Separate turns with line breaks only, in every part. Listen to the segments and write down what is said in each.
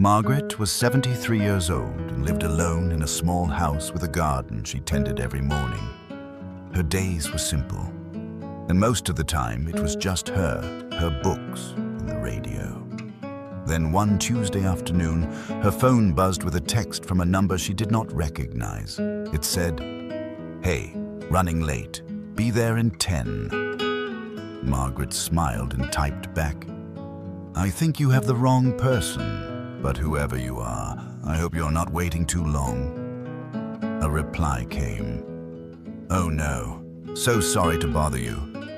Margaret was 73 years old and lived alone in a small house with a garden she tended every morning. Her days were simple, and most of the time it was just her books, and the radio. Then one Tuesday afternoon, her phone buzzed with a text from a number she did not recognize. It said, "Hey, running late. Be there in 10. Margaret smiled and typed back, "I think you have the wrong person. But whoever you are, I hope you're not waiting too long." A reply came. "Oh no, so sorry to bother you.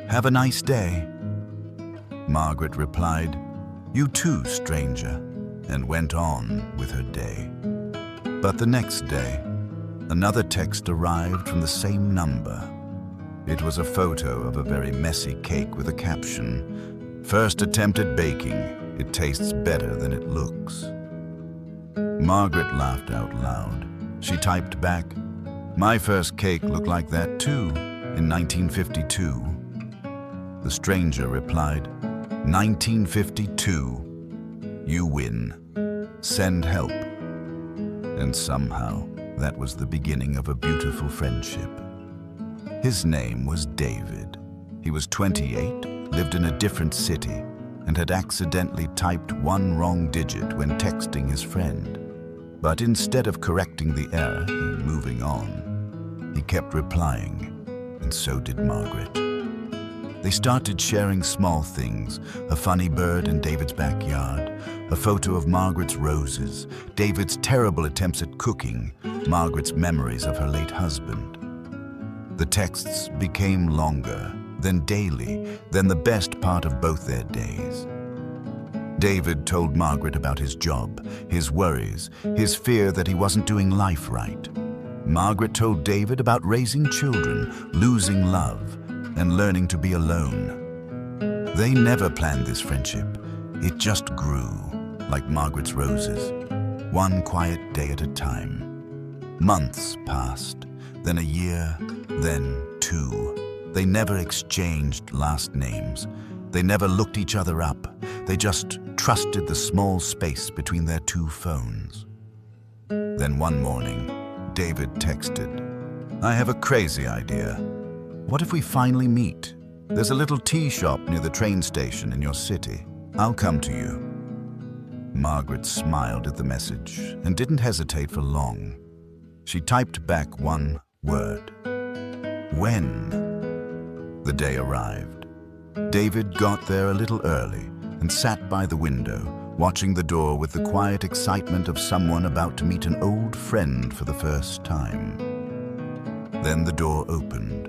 Have a nice day." Margaret replied, "You too, stranger," and went on with her day. But the next day, another text arrived from the same number. It was a photo of a very messy cake with a caption, "First attempt at baking. It tastes better than it looks." Margaret laughed out loud. She typed back, "My first cake looked like that too, in 1952. The stranger replied, 1952. You win. Send help." And somehow, that was the beginning of a beautiful friendship. His name was David. He was 28, lived in a different city, and had accidentally typed one wrong digit when texting his friend. But instead of correcting the error and moving on, he kept replying, and so did Margaret. They started sharing small things, a funny bird in David's backyard, a photo of Margaret's roses, David's terrible attempts at cooking, Margaret's memories of her late husband. The texts became longer, then daily, then the best part of both their days. David told Margaret about his job, his worries, his fear that he wasn't doing life right. Margaret told David about raising children, losing love, and learning to be alone. They never planned this friendship. It just grew, like Margaret's roses, one quiet day at a time. Months passed, then a year, then 2. They never exchanged last names. They never looked each other up. They just trusted the small space between their 2 phones. Then one morning, David texted, "I have a crazy idea. What if we finally meet? There's a little tea shop near the train station in your city. I'll come to you." Margaret smiled at the message and didn't hesitate for long. She typed back one word. "When?" The day arrived. David got there a little early and sat by the window, watching the door with the quiet excitement of someone about to meet an old friend for the first time. Then the door opened.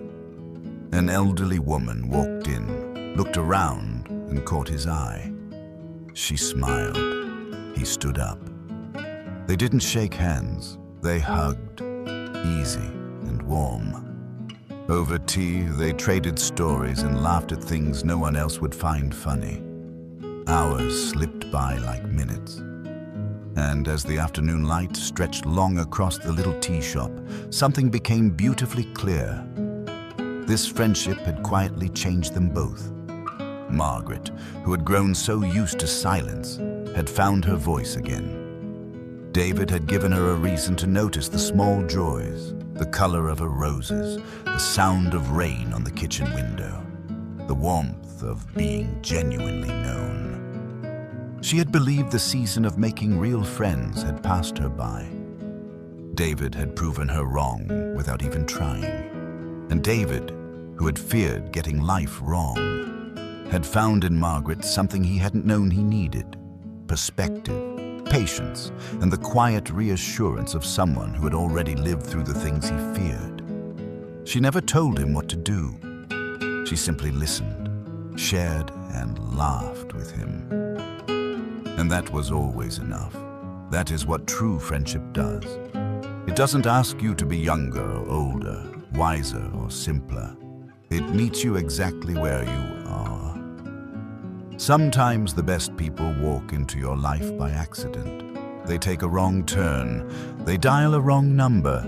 An elderly woman walked in, looked around, and caught his eye. She smiled. He stood up. They didn't shake hands. They hugged, easy and warm. Over tea, they traded stories and laughed at things no one else would find funny. Hours slipped by like minutes. And as the afternoon light stretched long across the little tea shop, something became beautifully clear. This friendship had quietly changed them both. Margaret, who had grown so used to silence, had found her voice again. David had given her a reason to notice the small joys, the color of her roses, the sound of rain on the kitchen window, the warmth of being genuinely known. She had believed the season of making real friends had passed her by. David had proven her wrong without even trying. And David, who had feared getting life wrong, had found in Margaret something he hadn't known he needed: perspective, patience, and the quiet reassurance of someone who had already lived through the things he feared. She never told him what to do. She simply listened, shared, and laughed with him. And that was always enough. That is what true friendship does. It doesn't ask you to be younger or older, wiser or simpler. It meets you exactly where you are. Sometimes the best people walk into your life by accident. They take a wrong turn. They dial a wrong number.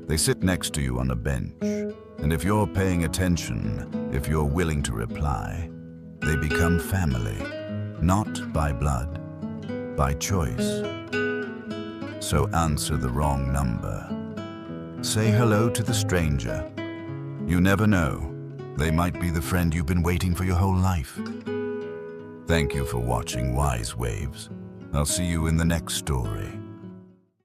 They sit next to you on a bench. And if you're paying attention, if you're willing to reply, they become family, not by blood, by choice. So answer the wrong number. Say hello to the stranger. You never know, they might be the friend you've been waiting for your whole life. Thank you for watching Wise Waves. I'll see you in the next story.